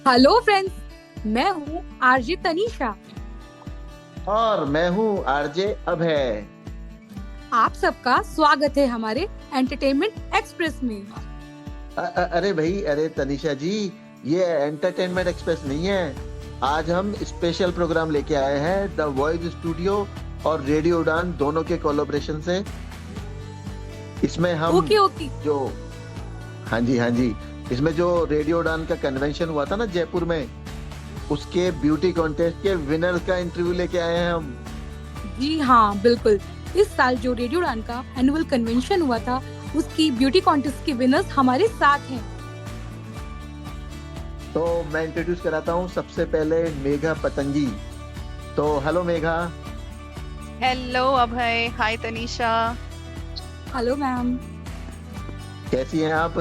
Hello friends, मैं हूँ RJ Tanisha. और मैं हूँ आरजे अभय। आप सबका स्वागत है हमारे एंटरटेनमेंट एक्सप्रेस में। अरे भाई, अरे तनिषा जी, ये एंटरटेनमेंट एक्सप्रेस नहीं है। आज हम स्पेशल प्रोग्राम लेके आए हैं द वॉइस स्टूडियो और रेडियो उड़ान दोनों के कोलैबोरेशन से। इसमें हम ओके ओके। जो हाँ जी, हाँ जी, इसमें जो रेडियो उड़ान का कन्वेंशन हुआ था ना जयपुर में, उसके ब्यूटी कॉन्टेस्ट के विनर का इंटरव्यू लेके आए हैं हम। जी हाँ, बिल्कुल। इस साल जो रेडियो उड़ान का एनुअल कन्वेंशन हुआ था, उसकी ब्यूटी कॉन्टेस्ट के विनर्स हमारे साथ हैं। तो मैं इंट्रोड्यूस कराता हूँ सबसे पहले मेघा पतंगी। तो hello Megha. Hello Abhay, hi Tanisha. Hello ma'am. कैसी हैं आप?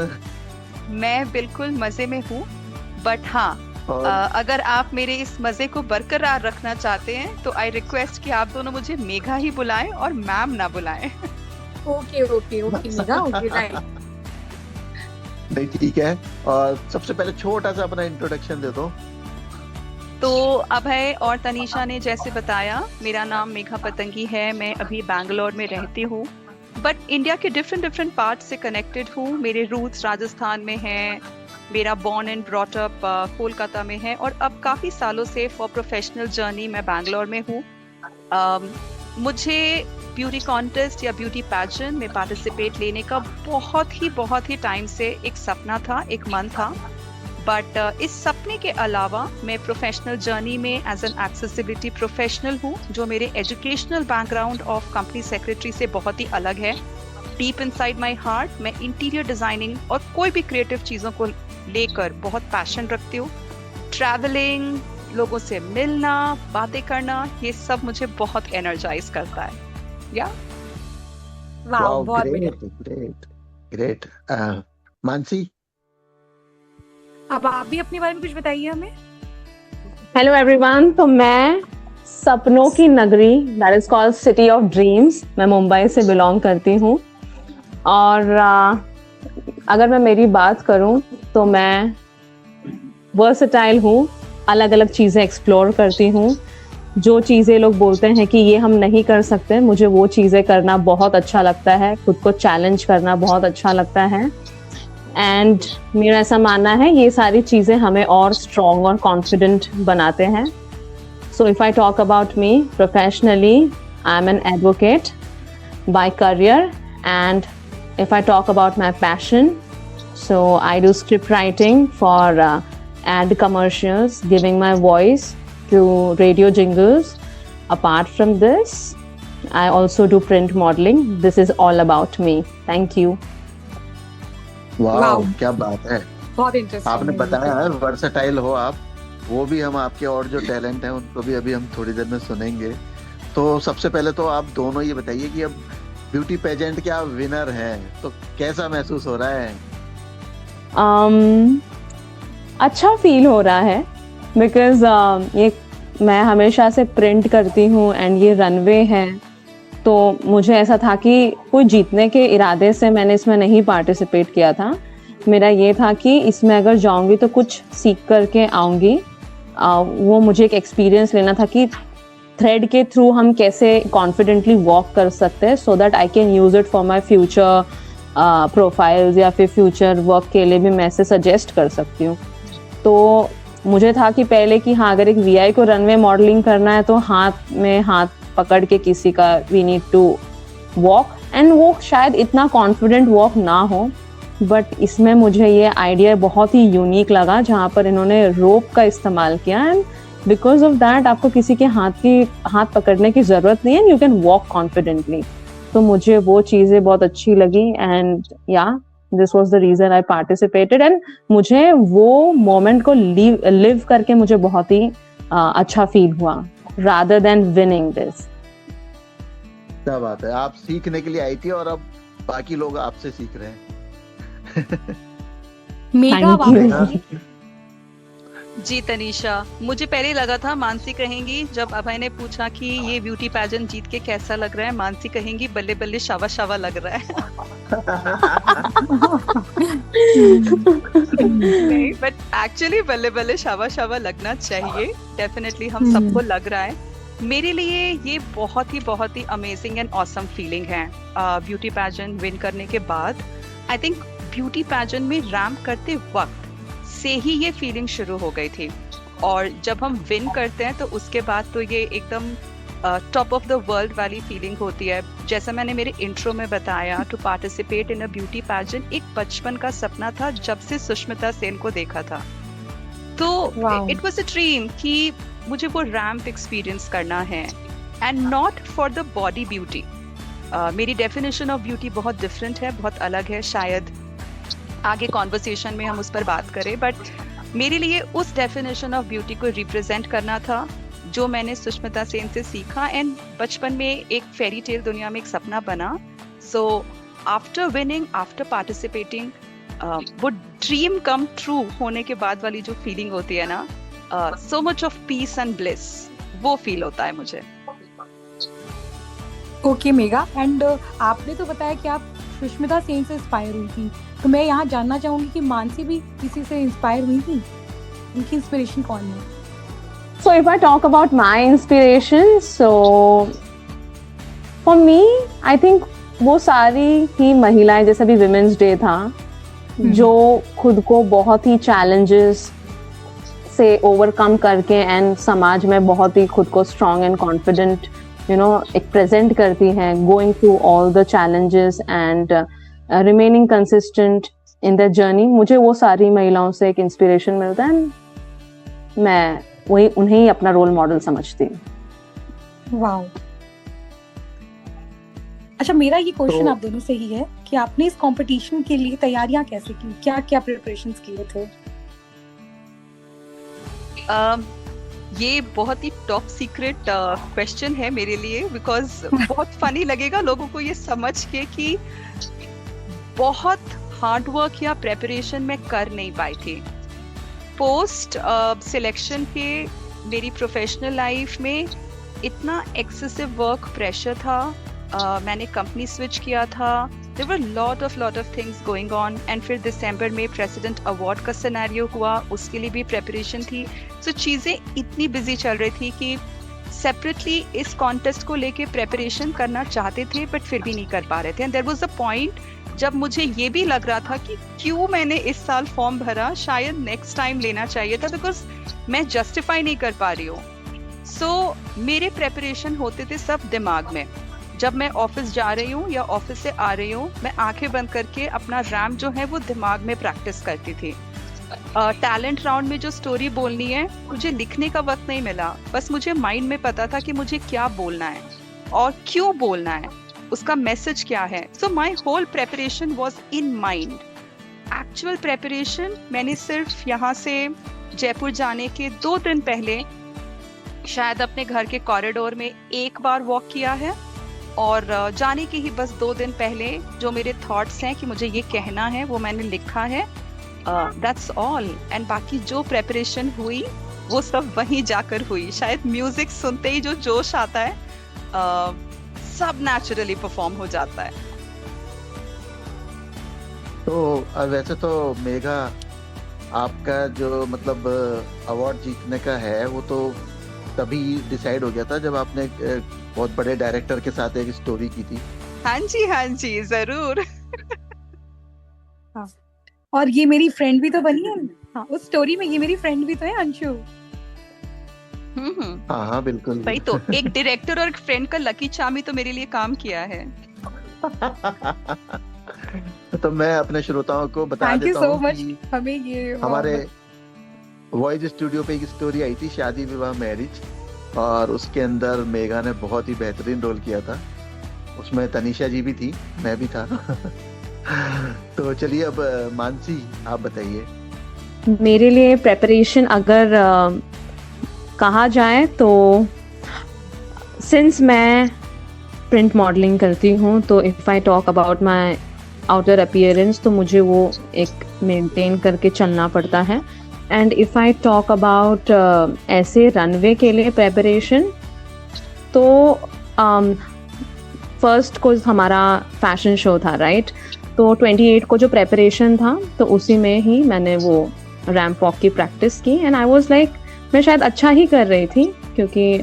मैं बिल्कुल मजे में हूँ। बट हाँ, और अगर आप मेरे इस मजे को बरकरार रखना चाहते हैं तो आई रिक्वेस्ट कि आप दोनों मुझे मेघा ही बुलाएं और मैम ना बुलाएं। Okay okay okay mega, okay right. नहीं, ठीक है। और सबसे पहले छोटा सा अपना इंट्रोडक्शन दे दो। तो अभय और तनीषा ने जैसे बताया, मेरा नाम मेघा पतंगी है। मैं अभी बैंगलोर में रहती हूँ, बट इंडिया के डिफरेंट डिफरेंट पार्ट से कनेक्टेड हूँ। मेरे रूट्स राजस्थान में हैं, मेरा born and brought up Kolkata में है, और अब काफ़ी सालों से फॉर प्रोफेशनल जर्नी मैं बैंगलोर में हूँ। मुझे ब्यूटी कॉन्टेस्ट या ब्यूटी पैजेंट में पार्टिसिपेट लेने का बहुत ही टाइम से एक सपना था, एक मन था। बट इस सपने के अलावा मैं प्रोफेशनल जर्नी में एज एन एक्सेसिबिलिटी प्रोफेशनल हूँ, जो मेरे educational background of company secretary से बहुत ही अलग है। डीप इनसाइड माय हार्ट मैं इंटीरियर डिजाइनिंग और कोई भी क्रिएटिव चीज़ों को लेकर बहुत पैशन रखती हूँ। ट्रैवलिंग, लोगों से मिलना, बातें करना, ये सब मुझे बहुत एनर्जाइज करता है। या वाह, वाओ, बहुत बढ़िया। Great great great. मानसी। अब आप भी अपने बारे में कुछ बताइए हमें। Hello everyone. तो मैं सपनों की नगरी, that is called city of dreams, मैं मुंबई से बिलोंग करती हूँ। और अगर मैं मेरी बात करूँ तो मैं वर्सेटाइल हूँ, अलग अलग चीज़ें एक्सप्लोर करती हूँ। जो चीज़ें लोग बोलते हैं कि ये हम नहीं कर सकते, मुझे वो चीज़ें करना बहुत अच्छा लगता है, खुद को चैलेंज करना बहुत अच्छा लगता है। एंड मेरा ऐसा मानना है ये सारी चीज़ें हमें और स्ट्रॉन्ग और कॉन्फिडेंट बनाते हैं। So if I talk about me professionally, I am an advocate by career, and if I talk about my passion, so I do script writing for ad commercials, giving my voice to radio jingles. Apart from this, I also do print modeling. This is all about me. Thank you. Wow, wow. क्या बात है। बहुत interesting. आपने बताया है versatile हो आप। वो भी हम आपके और जो टैलेंट हैं उनको भी अभी हम थोड़ी देर में सुनेंगे। तो सबसे पहले तो आप दोनों ये बताइए कि अब ब्यूटी पेजेंट के आप विनर हैं, तो कैसा महसूस हो रहा है? अच्छा फील हो रहा है, बिकॉज ये मैं हमेशा से प्रिंट करती हूँ एंड ये रनवे है, तो मुझे ऐसा था कि कोई जीतने के इरादे से मैंने इसमें नहीं पार्टिसिपेट किया था। मेरा ये था कि इसमें अगर जाऊंगी तो कुछ सीख करके आऊँगी। वो मुझे एक एक्सपीरियंस लेना था कि थ्रेड के थ्रू हम कैसे कॉन्फिडेंटली वॉक कर सकते हैं, so that I can use it for my future profiles, या फिर फ्यूचर वर्क के लिए भी मैं इसे सजेस्ट कर सकती हूँ। तो मुझे था कि पहले कि हाँ, अगर एक वीआई को रनवे मॉडलिंग करना है तो हाथ में हाथ पकड़ के किसी का we need to walk, and वो शायद इतना कॉन्फिडेंट वॉक ना हो, बट इसमें मुझे ये आइडिया बहुत ही यूनिक लगा जहाँ पर इन्होंने रोप का इस्तेमाल किया, एंड बिकॉज ऑफ दैट आपको किसी के हाथ पकड़ने की जरूरत नहीं है, यू कैन वॉक कॉन्फिडेंटली। तो मुझे वो चीज़ें बहुत अच्छी लगी, and yeah this was the reason I participated, and मुझे वो मोमेंट को लिव करके मुझे बहुत ही अच्छा फील हुआ, रादर देन विनिंग दिस। क्या बात है, आप सीखने के लिए आई थी और अब बाकी लोग आपसे सीख रहे हैं। Mega Thank you. जी तनीषा, मुझे पहले लगा था मानसी कहेंगी, जब अभय ने पूछा कि ये ब्यूटी पैजेंट जीत के कैसा लग रहा है, मानसी कहेंगी बल्ले बल्ले शावा शावा लग रहा है। नहीं, बट एक्चुअली बल्ले बल्ले शाबा शाबा लगना चाहिए, डेफिनेटली हम सबको लग रहा है। मेरे लिए ये बहुत ही अमेजिंग एंड ऑसम फीलिंग है ब्यूटी पैजेंट विन करने के बाद। आई थिंक ब्यूटी पैजेंट में रैंप करते वक्त से ही ये फीलिंग शुरू हो गई थी, और जब हम विन करते हैं तो उसके बाद तो ये एकदम टॉप ऑफ द वर्ल्ड वाली फीलिंग होती है। जैसा मैंने मेरे इंट्रो में बताया, to participate in a beauty pageant एक बचपन का सपना था जब से सुष्मिता सेन को देखा था। तो इट वाज अ ड्रीम कि मुझे वो रैंप एक्सपीरियंस करना है, and not for the body beauty. मेरी डेफिनेशन ऑफ ब्यूटी बहुत डिफरेंट है, बहुत अलग है, शायद आगे कॉन्वर्सेशन में हम उस पर बात करें, बट मेरे लिए उस डेफिनेशन ऑफ ब्यूटी को रिप्रेजेंट करना था जो मैंने सुष्मिता सेन से सीखा, एंड बचपन में एक फेरी टेल दुनिया में एक सपना बना। So after winning, after participating, वो ड्रीम कम ट्रू होने के बाद वाली जो फीलिंग होती है ना, so much of peace and bliss, वो फील होता है मुझे। ओके मेघा, एंड आपने तो बताया कि आप सुष्मिता सेन से इंस्पायर हुई थी, तो मैं यहाँ जानना चाहूंगी कि मानसी भी किसी से इंस्पायर हुई थी? उनकी इंस्पिरेशन कौन है? So if I talk about my inspiration, so for me, I think वो सारी ही महिलाएं, जैसे अभी विमेंस डे था, जो खुद को बहुत ही चैलेंजेस से ओवरकम करके एंड समाज में बहुत ही खुद को स्ट्रॉन्ग एंड कॉन्फिडेंट एक प्रेजेंट करती हैं, going through all the challenges and remaining consistent in the journey. मुझे वो सारी महिलाओं से एक इंस्पिरेशन मिलता है, मैं वही उन्हें ही अपना रोल मॉडल समझती हूँ। वाओ। अच्छा, मेरा ये क्वेश्चन आप दोनों से ही है कि आपने इस कंपटीशन के लिए तैयारियां कैसे की, क्या क्या प्रिपरेशंस किए थे? ये बहुत ही टॉप सीक्रेट क्वेश्चन है मेरे लिए, बिकॉज बहुत फनी लगेगा लोगों को ये समझ के कि बहुत हार्ड वर्क या प्रेपरेशन मैं कर नहीं पाई थी। पोस्ट सिलेक्शन के मेरी प्रोफेशनल लाइफ में इतना एक्सेसिव वर्क प्रेशर था, मैंने कंपनी स्विच किया था, there were lot of things going on, and फिर दिसंबर में प्रेसिडेंट अवार्ड का सिनेरियो हुआ, उसके लिए भी प्रेपरेशन थी। सो चीज़ें इतनी बिजी चल रही थी कि सेपरेटली इस कॉन्टेस्ट को लेके प्रेपरेशन करना चाहते थे बट फिर भी नहीं कर पा रहे थे। And there was a point जब मुझे ये भी लग रहा था कि क्यों मैंने इस साल फॉर्म भरा, शायद नेक्स्ट टाइम लेना चाहिए था, बिकॉज मैं जस्टिफाई नहीं कर पा रही हूँ। सो मेरे प्रेपरेशन होते थे सब दिमाग में। जब मैं ऑफिस जा रही हूँ या ऑफिस से आ रही हूँ, मैं आंखें बंद करके अपना रैम्प जो है वो दिमाग में प्रैक्टिस करती थी। टैलेंट राउंड में जो स्टोरी बोलनी है, मुझे लिखने का वक्त नहीं मिला, बस मुझे माइंड में पता था कि मुझे क्या बोलना है और क्यों बोलना है, उसका मैसेज क्या है। So my whole preparation was in mind. Actual preparation मैंने सिर्फ यहाँ से जयपुर जाने के 2 दिन पहले शायद अपने घर के कॉरिडोर में एक बार वॉक किया है, और जाने के ही बस 2 दिन पहले जो मेरे थॉट्स हैं कि मुझे ये कहना है वो मैंने लिखा है, दैट्स ऑल। एंड बाकी जो प्रेपरेशन हुई वो सब वहीं जाकर हुई। शायद म्यूजिक सुनते ही जो जोश आता है, सब नेचुरली परफॉर्म हो जाता है। तो वैसे तो मेघा, आपका जो मतलब अवार्ड जीतने का है वो तो तभी डिसाइड हो गया था जब आपने बहुत बड़े डायरेक्टर के साथ एक स्टोरी की थी। हाँ जी जरूर। हाँ, और ये मेरी फ्रेंड भी तो बनी है। हाँ, उस स्टोरी में ये मेरी फ्रेंड भी तो है, अंशु। हाँ बिल्कुल। भाई, तो एक डायरेक्टर और एक फ्रेंड का लकी चार्म ही तो मेरे लिए काम किया है। तो मैं अपने श्रोताओं को बता देता हूँ कि हमें ये हमारे वॉइस स्टूडियो पे एक स्टोरी आई थी, शादी विवाह मैरिज, और उसके अंदर मेघा ने बहुत ही बेहतरीन रोल किया था। उसमें तनीषा जी भी थी, मैं भी था। तो चलिए अब मानसी आप बताइए। मेरे लिए प्रेपरेशन अगर कहा जाए तो सिंस मैं प्रिंट मॉडलिंग करती हूँ, तो if I talk about my outer appearance तो मुझे वो एक मेंटेन करके चलना पड़ता है। And if I talk about ऐसे रनवे के लिए प्रेपरेशन, तो फर्स्ट को हमारा फैशन शो था, राइट? तो 28 को जो प्रेपरेशन था तो उसी में ही मैंने वो रैंप वॉक की प्रैक्टिस की एंड आई वाज लाइक मैं शायद अच्छा ही कर रही थी क्योंकि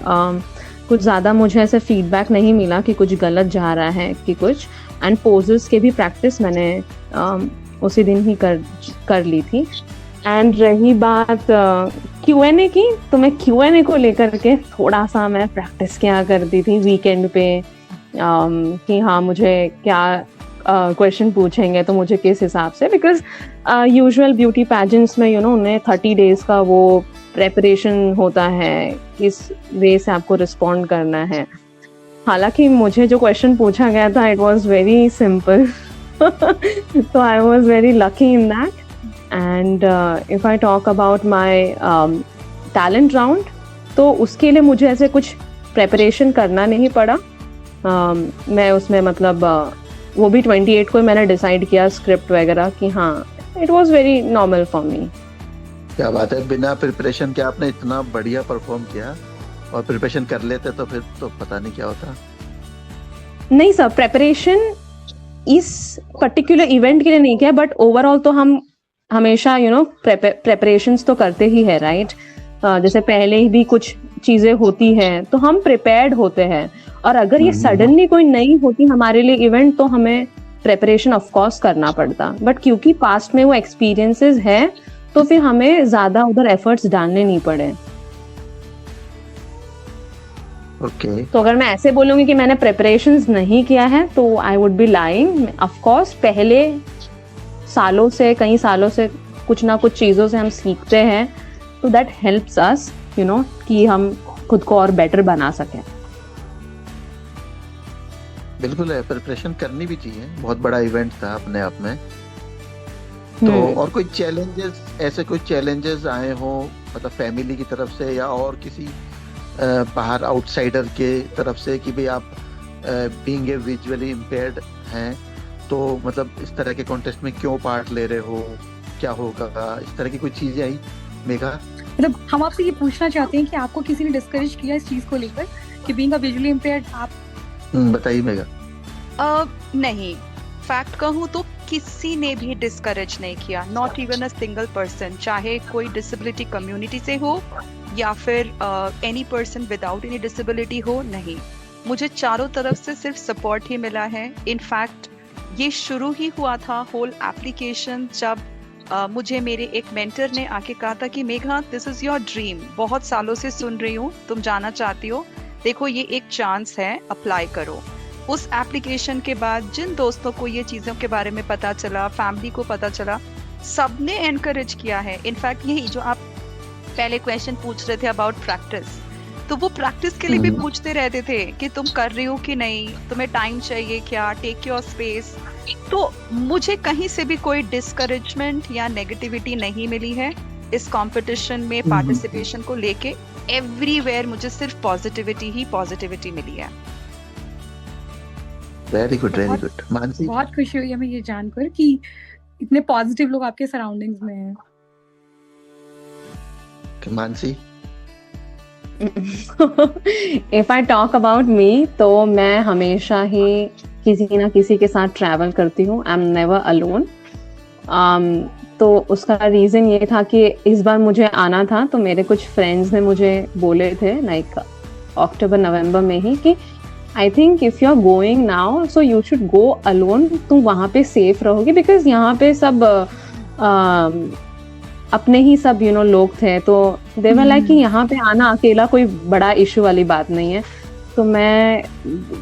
कुछ ज़्यादा मुझे ऐसे फीडबैक नहीं मिला कि कुछ गलत जा रहा है कि कुछ, एंड पोजेस के भी प्रैक्टिस मैंने उसी दिन ही कर ली थी। एंड रही बात Q&A की, तो मैं Q&A को लेकर के थोड़ा सा मैं प्रैक्टिस किया करती थी वीकेंड पे कि हाँ मुझे क्या क्वेश्चन पूछेंगे तो मुझे किस हिसाब से, बिकॉज यूजुअल ब्यूटी पैजेंट्स में उन्हें 30 डेज का वो प्रेपरेशन होता है, किस वे से आपको रिस्पॉन्ड करना है। हालांकि मुझे जो क्वेश्चन पूछा गया था it was very simple so I was very lucky in that. And if I talk about my talent round, तो उसके लिए मुझे ऐसे कुछ प्रेपरेशन करना नहीं पड़ा। मैं उसमें मतलब वो भी 28 को मैंने डिसाइड किया स्क्रिप्ट वगैरह कि हाँ it was very normal for me. क्या बात है, बिना प्रिपरेशन के आपने इतना बढ़िया परफॉर्म किया, और प्रिपरेशन कर लेते तो फिर तो पता नहीं क्या होता। नहीं सर, प्रेपरेशन इस पर्टिकुलर इवेंट के लिए नहीं किया, बट ओवरऑल तो हम हमेशा प्रेपरेशंस तो करते ही है, राइट। जैसे पहले ही भी कुछ चीजें होती हैं तो हम प्रिपेयर्ड होते हैं, और अगर ये सडनली कोई नई होती हमारे लिए इवेंट तो हमें प्रेपरेशन ऑफ कोर्स करना पड़ता, बट क्योंकि पास्ट में वो एक्सपीरियंसेस है तो फिर हमें ज्यादा उधर एफर्ट्स डालने नहीं पड़े। Okay. तो अगर मैं ऐसे बोलूंगी कि मैंने प्रेपरेशंस नहीं किया है तो I would be lying. Of course पहले सालों से, कई सालों से कुछ ना कुछ चीज़ों से हम सीखते हैं, तो दैट हेल्प्स अस कि हम खुद को और बेटर बना सकें। बिल्कुल है, प्रिपरेशन करनी भी चाहिए, बहुत बड़ा इवेंट था अपने आप में। तो और कोई चैलेंजेस, ऐसे कोई चैलेंजेस आए हो मतलब फैमिली की तरफ से या और किसी बाहर आउटसाइडर के तरफ से कि भाई आप बीइंग ए विजुअली इम्पेयर्ड हैं तो मतलब इस तरह के कॉन्टेस्ट में क्यों पार्ट ले रहे हो, क्या होगा, इस तरह की कोई चीजें आई मेघा? मतलब हम आपसे ये पूछना चाहते हैं कि आपको किसी ने डिस्करेज किया इस चीज को लेकर कि बीइंग अ विजुअली इम्पेयर्ड आप? बताइए मेघा। नहीं, फैक्ट कहूँ तो किसी ने भी डिस्करेज नहीं किया, not even a single person, चाहे कोई डिसेबिलिटी कम्युनिटी से हो या फिर any person without any disability हो। नहीं, मुझे चारों तरफ से सिर्फ सपोर्ट ही मिला है। इनफैक्ट ये शुरू ही हुआ था होल एप्लीकेशन जब मुझे मेरे एक मेंटर ने आके कहा था कि Megha this is your dream, बहुत सालों से सुन रही हूँ तुम जाना चाहती हो, देखो ये एक चांस है, अप्लाई करो। उस एप्लीकेशन के बाद जिन दोस्तों को ये चीज़ों के बारे में पता चला, फैमिली को पता चला, सबने एनकरेज किया है। इनफैक्ट यही जो आप पहले क्वेश्चन पूछ रहे थे अबाउट प्रैक्टिस, तो वो प्रैक्टिस के लिए भी पूछते रहते थे कि तुम कर रही हो कि नहीं, तुम्हें टाइम चाहिए क्या, टेक योर स्पेस। तो मुझे कहीं से भी कोई डिस्करेजमेंट या नेगेटिविटी नहीं मिली है इस कंपटीशन में पार्टिसिपेशन को लेके। एवरीवेयर मुझे सिर्फ पॉजिटिविटी ही पॉजिटिविटी मिली है। Very good, very good. Mansi, बहुत खुशी हुई हमें ये जानकर कि इतने पॉजिटिव लोग आपके सराउंडिंग्स में हैं। Mansi, if I talk about me, तो मैं हमेशा ही किसी ना किसी के साथ ट्रैवल करती हूँ, आई एम नेवर अलोन। तो उसका रीज़न ये था कि इस बार मुझे आना था, तो मेरे कुछ फ्रेंड्स ने मुझे बोले थे लाइक अक्टूबर नवंबर में ही कि I think if you are going now so you should go alone, तुम वहाँ पे सेफ रहोगे, बिकॉज यहाँ पे सब अपने ही सब लोग थे, तो दे वर लाइक कि यहाँ पे आना अकेला कोई बड़ा इशू वाली बात नहीं है। तो मैं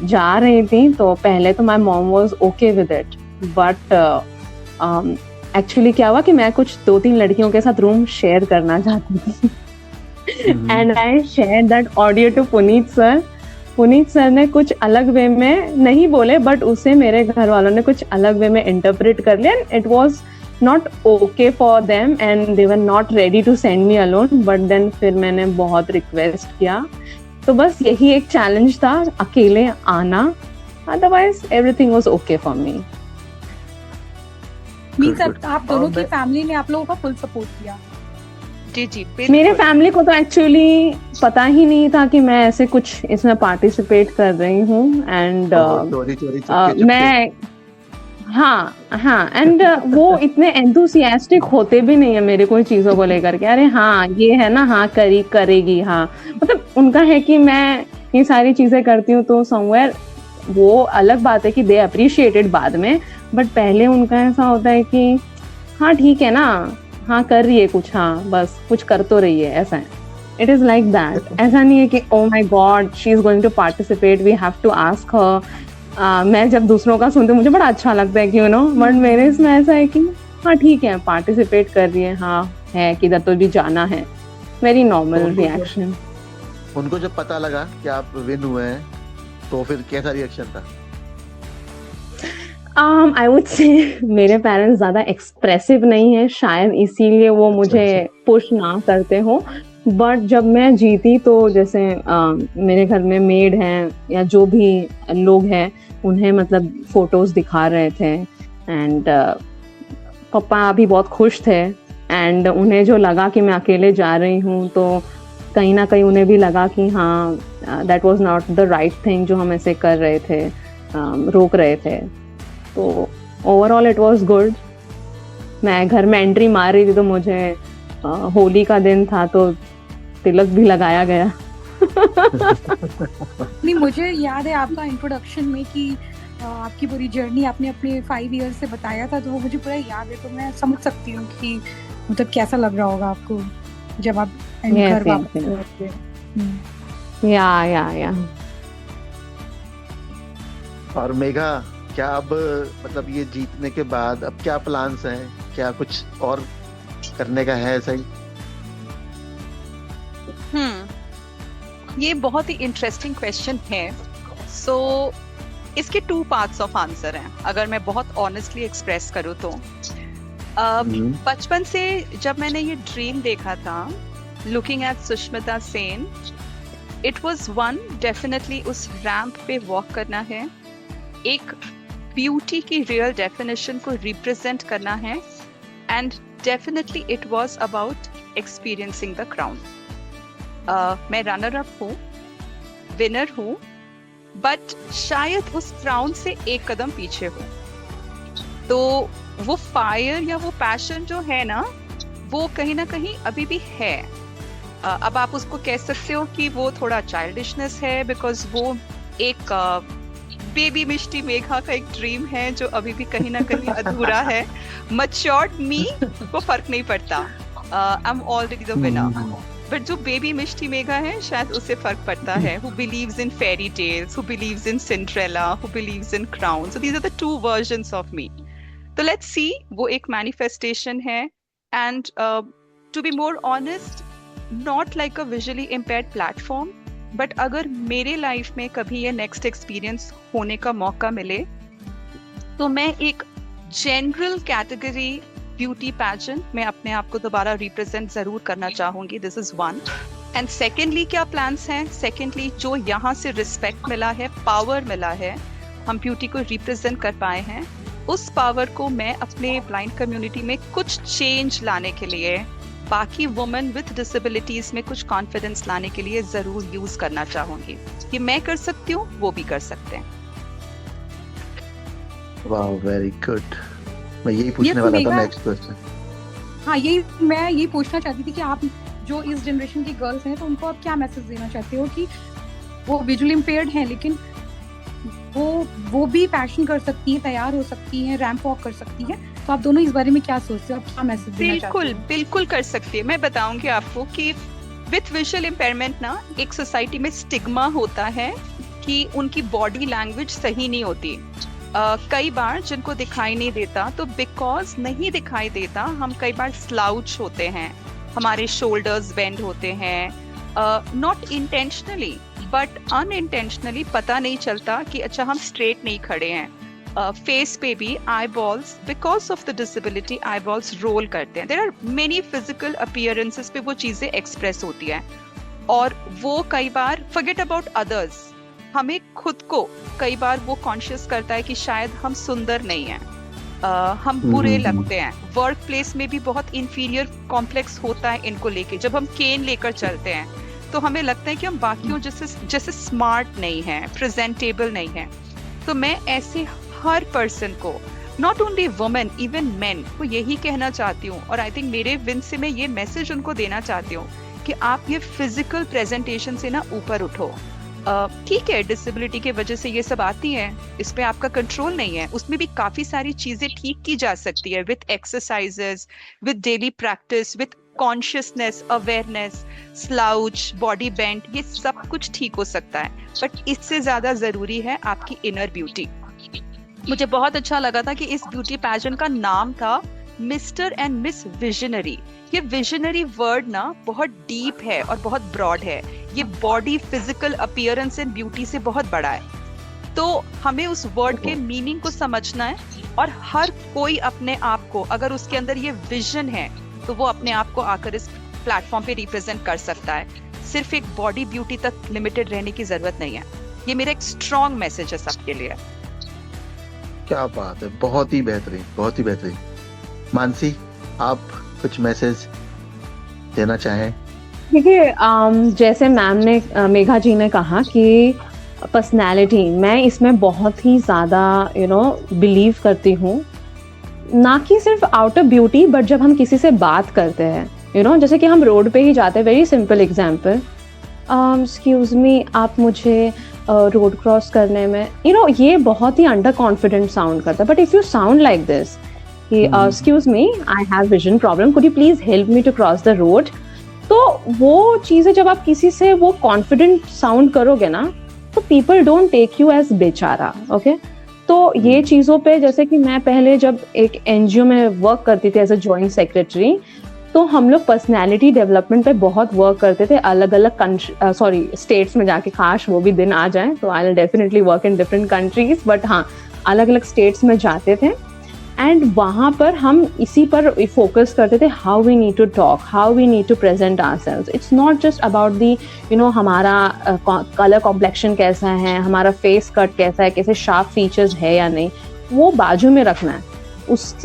जा रही थी, तो पहले तो my mom was okay with it, but actually क्या हुआ कि मैं कुछ 2-3 लड़कियों के साथ रूम शेयर करना चाहती थी and I share that audio to Puneet sir. Puneet sir ने कुछ अलग वे में नहीं बोले, बट उसे मेरे घर वालों ने कुछ अलग वे में इंटरप्रेट कर लिया। It was not okay for them and they were not ready to send me alone, but then फिर मैंने बहुत रिक्वेस्ट किया। तो बस यही एक चैलेंज था, अकेले आना, otherwise everything was okay for me। Means आप दोनों की फैमिली ने आप लोगों का फुल सपोर्ट किया? जी जी, मेरे फैमिली को तो एक्चुअली पता ही नहीं था कि मैं ऐसे कुछ इसमें पार्टिसिपेट कर रही हूँ, एंड मैं हाँ हाँ, एंड वो इतने एंथुसियास्टिक होते भी नहीं है मेरे कोई चीजों को लेकर के, अरे हाँ ये है ना, हाँ करेगी, हाँ मतलब उनका है कि मैं ये सारी चीजें करती हूँ, तो समवेयर वो अलग बात है कि दे अप्रिशिएटेड बाद में, बट पहले उनका ऐसा होता है कि हाँ ठीक है ना, हाँ कर रही है कुछ, हाँ बस कुछ कर तो रही है, ऐसा है। इट इज लाइक दैट, ऐसा नहीं है कि oh my god she is going to participate, we have to ask her. मैं जब दूसरों का सुनती हूँ मुझे बड़ा अच्छा लगता है कि यू नो, बट मेरे इसमें ऐसा है कि हाँ ठीक है पार्टिसिपेट कर रही है, हाँ है किधर तो भी जाना है, वेरी नॉर्मल रिएक्शन। उनको जब पता लगा कि आप विन हुए हैं तो फिर कैसा रिएक्शन था? आई वुड से मेरे पेरेंट्स ज्यादा एक्सप्रेसिव नहीं है, शायद इसीलिए वो मुझे पुश ना करते हो, बट जब मैं जीती तो जैसे मेरे घर में मेड हैं या जो भी लोग हैं उन्हें मतलब फोटोज दिखा रहे थे, एंड पापा भी बहुत खुश थे, एंड उन्हें जो लगा कि मैं अकेले जा रही हूँ तो कहीं ना कहीं उन्हें भी लगा कि हाँ that was not the right thing जो हम ऐसे कर रहे थे, रोक रहे थे। तो ओवरऑल इट वाज गुड। मैं घर में एंट्री मार रही थी तो मुझे होली का दिन था तो तिलक भी लगाया गया। नहीं, मुझे याद है आपका इंट्रोडक्शन में कि आपकी पूरी जर्नी आपने अपने 5 ईयर से बताया था, तो वो मुझे पूरा याद है, तो मैं समझ सकती हूँ कि मतलब कैसा लग रहा होगा आपको जब आप घर वापस आए। या और मेघा, क्या अब मतलब ये जीतने के बाद अब क्या प्लान्स हैं, क्या कुछ और करने का है? सही। ये बहुत ही इंटरेस्टिंग क्वेश्चन है। सो इसके 2 पार्ट्स ऑफ आंसर हैं, अगर मैं बहुत ऑनेस्टली एक्सप्रेस करूँ तो। बचपन से जब मैंने ये ड्रीम देखा था, looking at Sushmita Sen, it was one, definitely उस रैंप पे वॉक करना है, एक ब्यूटी की रियल डेफिनेशन को रिप्रेजेंट करना है, and definitely it was about experiencing the crown. मैं रनर अप हूँ, विनर हूँ, बट शायद उस क्राउन से एक कदम पीछे हूँ। तो वो फायर या वो पैशन जो है ना, वो कहीं ना कहीं अभी भी है। अब आप उसको कह सकते हो कि वो थोड़ा चाइल्डिशनेस है, बिकॉज वो एक बेबी मिष्टी मेघा का एक ड्रीम है जो अभी भी कहीं ना कहीं अधूरा है। मैच्योर्ड मी को फर्क नहीं पड़ता, I am already the winner. But जो बेबी मिष्टी मेघा है, शायद उसे फर्क पड़ता है, who believes in fairy tales, who believes in Cinderella, who believes in Crown. So these are the 2 versions of me. So let's see, वो एक manifestation है, and to be more honest, not like a visually impaired platform, but अगर मेरे life में कभी ये next experience होने का मौका मिले, तो मैं एक जनरल कैटेगरी ब्यूटी पैजेंट में अपने आप को दोबारा रिप्रेजेंट जरूर करना चाहूंगी। This is one. And secondly क्या प्लान्स हैं? सेकेंडली जो यहाँ से रिस्पेक्ट मिला है, पावर मिला है, हम ब्यूटी को रिप्रेजेंट कर पाए हैं, उस पावर को मैं अपने ब्लाइंड कम्युनिटी में कुछ चेंज लाने के लिए, बाकी वुमेन विद डिसेबिलिटीज में कुछ कॉन्फिडेंस लाने के लिए जरूर यूज करना चाहूंगी कि मैं कर सकती हूँ, वो भी कर सकते हैं। वाह, वेरी गुड। मैं यही पूछने वाला था नेक्स्ट क्वेश्चन। हाँ, मैं यही पूछना चाहती थी कि आप जो इस जनरेशन की गर्ल्स हैं, तो उनको आप क्या मैसेज देना चाहते हो कि वो विजुअली इम्पेयर्ड हैं लेकिन वो भी पैशन कर सकती हैं, तैयार हो सकती हैं, रैंप वॉक कर सकती हैं, तो आप दोनों इस बारे में क्या सोचते हो, आप क्या मैसेज देना चाहते हो? बिल्कुल कर सकती है। मैं बताऊंगी आपको कि विथ विजुअल इम्पेयरमेंट ना, एक सोसाइटी में स्टिग्मा होता है कि उनकी बॉडी लैंग्वेज सही नहीं होती। कई बार जिनको दिखाई नहीं देता, तो बिकॉज नहीं दिखाई देता, हम कई बार स्लाउच होते हैं, हमारे शोल्डर्स बेंड होते हैं, नॉट इंटेंशनली बट अनइंटेंशनली, पता नहीं चलता कि अच्छा हम स्ट्रेट नहीं खड़े हैं। फेस पे भी eye balls, because of the disability, eye balls roll करते हैं। There are many physical appearances पे वो चीजें एक्सप्रेस होती हैं, और वो कई बार फॉरगेट अबाउट अदर्स, हमें खुद को कई बार वो कॉन्शियस करता है कि शायद हम सुंदर नहीं हैं, हम बुरे लगते हैं। वर्क प्लेस में भी बहुत इंफीरियर कॉम्प्लेक्स होता है इनको लेके। जब हम केन लेकर चलते हैं तो हमें लगता है कि हम बाकियों जैसे स्मार्ट नहीं हैं, प्रेजेंटेबल नहीं हैं। तो मैं ऐसे हर पर्सन को not only women, even main को यही कहना चाहती हूँ, और आई थिंक मेरे विन से मैं ये मैसेज उनको देना चाहती हूँ कि आप ये फिजिकल प्रेजेंटेशन से ना ऊपर उठो। ठीक है, डिसेबिलिटी की वजह से ये सब आती हैं, इस पे आपका कंट्रोल नहीं है, उसमें भी काफी सारी चीजें ठीक की जा सकती है with exercises, with daily practice, with consciousness, awareness, slouch, body bend, ये सब कुछ ठीक हो सकता है। बट इससे ज्यादा जरूरी है आपकी इनर ब्यूटी। मुझे बहुत अच्छा लगा था कि इस ब्यूटी पैजेंट का नाम था मिस्टर एंड मिस विजनरी। ये विजनरी वर्ड ना बहुत डीप है और बहुत ब्रॉड है, ये body, physical appearance and beauty से बहुत बड़ा है। तो हमें उस वर्ड के मीनिंग को समझना है, और हर कोई अपने आप को, अगर उसके अंदर ये विजन है, तो वो अपने आप को आकर इस प्लेटफॉर्म पे रिप्रेजेंट कर सकता है। सिर्फ एक बॉडी ब्यूटी तक लिमिटेड रहने की जरूरत नहीं है। ये मेरा एक स्ट्रॉन्ग मैसेज है सबके लिए। क्या बात है, बहुत ही बेहतरीन, बहुत ही बेहतरीन। मानसी, आप कुछ मैसेज देना चाहें? देखिए, जैसे मैम ने, मेघा जी ने कहा कि पर्सनैलिटी, मैं इसमें बहुत ही ज़्यादा बिलीव करती हूँ। ना कि सिर्फ आउटर ब्यूटी, बट जब हम किसी से बात करते हैं, जैसे कि हम रोड पे ही जाते हैं, very simple example, excuse me, आप मुझे रोड क्रॉस करने में, ये बहुत ही अंडर कॉन्फिडेंट साउंड करता है। But if you sound like this कि excuse me, I have vision problem, could you please help me to cross the road, तो वो चीज़ें जब आप किसी से वो कॉन्फिडेंट साउंड करोगे ना, तो people don't take you as बेचारा। ओके, तो ये चीज़ों पे, जैसे कि मैं पहले जब एक एनजीओ में वर्क करती थी एज अ जॉइंट सेक्रेटरी, तो हम लोग पर्सनैलिटी डेवलपमेंट पे बहुत वर्क करते थे, अलग अलग स्टेट्स में जाके। काश वो भी दिन आ जाए, तो I will definitely work in different countries, but हाँ, अलग अलग स्टेट्स में जाते थे, एंड वहाँ पर हम इसी पर फोकस करते थे, how we need to talk, how we need to present ourselves. It's not just about the हमारा कलर कॉम्प्लेक्शन कैसा है, हमारा फेस कट कैसा है, कैसे शार्प फीचर्स है या नहीं, वो बाजू में रखना है।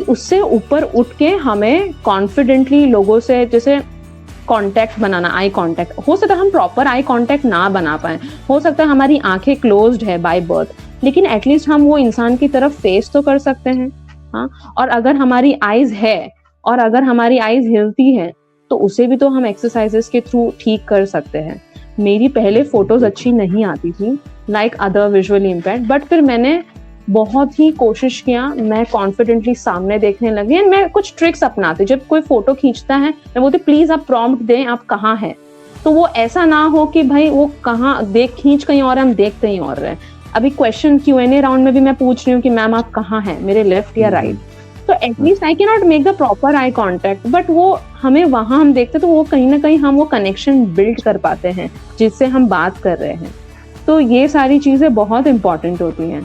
उससे ऊपर उठ के हमें कॉन्फिडेंटली लोगों से, जैसे कांटेक्ट बनाना, आई कांटेक्ट। हो सकता है हम प्रॉपर आई कांटेक्ट ना बना पाए, हो सकता है हमारी आंखें क्लोज्ड है बाय बर्थ, लेकिन एटलीस्ट हम वो इंसान की तरफ फेस तो कर सकते हैं। हाँ, और अगर हमारी आईज है, और अगर हमारी आईज हिलती है, तो उसे भी तो हम एक्सरसाइजेस के थ्रू ठीक कर सकते हैं। मेरी पहले फोटोज अच्छी नहीं आती थी, like other visually impaired, but फिर मैंने बहुत ही कोशिश किया, मैं कॉन्फिडेंटली सामने देखने लगी, एंड मैं कुछ ट्रिक्स अपनाती। जब कोई फोटो खींचता है, मैं बोलती प्लीज आप प्रॉम्प्ट दें, आप कहाँ हैं, तो वो ऐसा ना हो कि भाई वो कहाँ देख, खींच कहीं और, हम देख कहीं और रहे। अभी क्वेश्चन Q&A राउंड में भी मैं पूछ रही हूँ कि मैम आप कहाँ हैं, मेरे लेफ्ट या राइट, तो at least I can not make the proper eye contact, but वो हमें वहां हम देखते, तो वो कहीं ना कहीं हम वो कनेक्शन बिल्ड कर पाते हैं जिससे हम बात कर रहे हैं। तो ये सारी चीजें बहुत इंपॉर्टेंट होती हैं।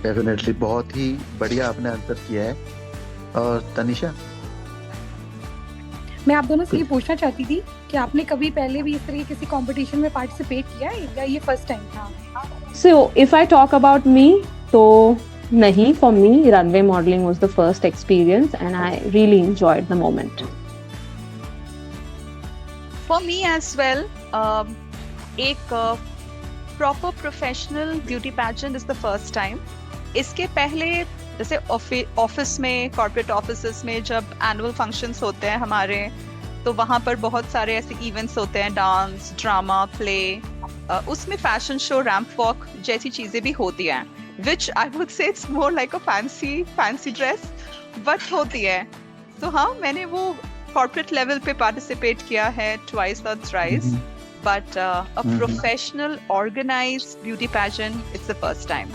डेफिनेटली, बहुत ही बढ़िया आपने आंसर किया है। और तनिषा, मैं आप दोनों से ये पूछना चाहती थी कि आपने कभी पहले भी इस तरह किसी कंपटीशन में पार्टिसिपेट किया है, या ये फर्स्ट टाइम था? So if I talk about me, तो नहीं, for me runway modelling was the first experience, and I really enjoyed the moment. For me as well, एक proper professional beauty pageant is the first time. इसके पहले जैसे office में, corporate offices में जब annual functions होते हैं हमारे, तो वहाँ पर बहुत सारे ऐसे इवेंट्स होते हैं, डांस, ड्रामा, प्ले, उसमें फैशन शो, रैंप वॉक जैसी चीज़ें भी होती हैं, which I would say it's more like a fancy dress, but होती है। तो हाँ, मैंने वो कॉर्पोरेट लेवल पे पार्टिसिपेट किया है ट्वाइस और thrice, but a professional organised beauty pageant it's the first time.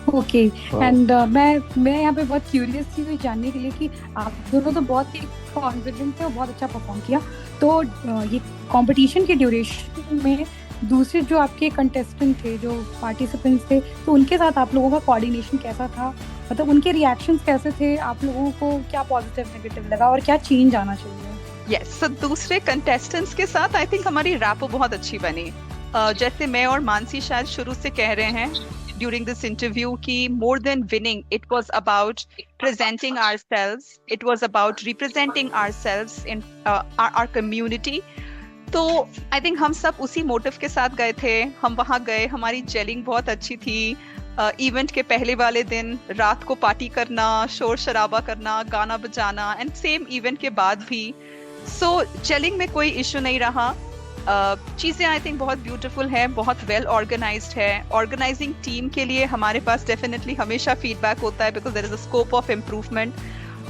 Okay, and मैं यहाँ पे बहुत क्यूरियस थी जानने के लिए कि आप दोनों तो बहुत ही कॉन्फिडेंट थे और बहुत अच्छा परफॉर्म किया, तो ये कंपटीशन के ड्यूरेशन में दूसरे जो आपके कंटेस्टेंट थे, जो पार्टिसिपेंट्स थे, तो उनके साथ आप लोगों का कोऑर्डिनेशन कैसा था? मतलब उनके रिएक्शंस कैसे थे? आप लोगों को क्या पॉजिटिव नेगेटिव लगा और क्या चेंज आना चाहिए? यस, सो दूसरे कंटेस्टेंट्स के साथ आई थिंक हमारी रैपो बहुत अच्छी बनी। जैसे मैं और मानसी शायद शुरू से कह रहे हैं during this interview ki more than winning, it was about presenting ourselves, it was about representing ourselves in our community. तो आई थिंक हम सब उसी मोटिव के साथ गए थे। हम वहाँ गए, हमारी जेलिंग बहुत अच्छी थी। इवेंट के पहले वाले दिन रात को पार्टी करना, शोर शराबा करना, गाना बजाना, एंड सेम इवेंट के बाद भी। सो जेलिंग में कोई इशू नहीं रहा। चीज़ें आई थिंक बहुत ब्यूटीफुल है, बहुत वेल ऑर्गेनाइज्ड है। ऑर्गेनाइजिंग टीम के लिए हमारे पास डेफिनेटली हमेशा फीडबैक होता है, because there is a scope of improvement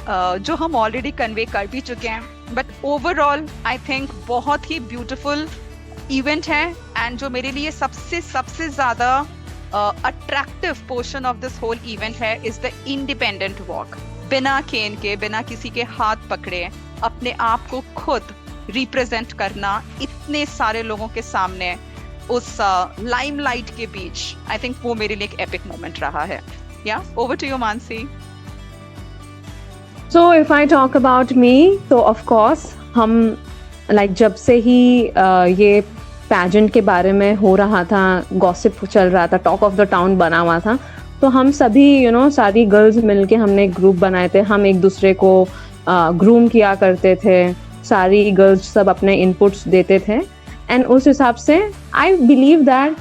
जो हम ऑलरेडी कन्वे कर भी चुके हैं। बट ओवरऑल आई थिंक बहुत ही ब्यूटीफुल इवेंट है। एंड जो मेरे लिए सबसे ज़्यादा attractive portion of this whole event है इज द इंडिपेंडेंट वॉक। बिना केन के, बिना किसी के हाथ पकड़े, अपने आप को खुद रिप्रेजेंट करना इतने सारे लोगों के सामने, उस लाइमलाइट के बीच। आई थिंक वो मेरे लिए एक एपिक मोमेंट रहा है। या over to you Mansi. So if I talk about me, तो of course हम जब से ही ये पैजेंट के बारे में हो रहा था, गॉसिप चल रहा था, टॉक ऑफ द टाउन बना हुआ था, तो हम सभी सारी गर्ल्स मिलके हमने एक ग्रुप बनाए थे। हम एक दूसरे को ग्रूम किया करते थे, सारी गर्ल्स सब अपने इनपुट्स देते थे। एंड उस हिसाब से I believe that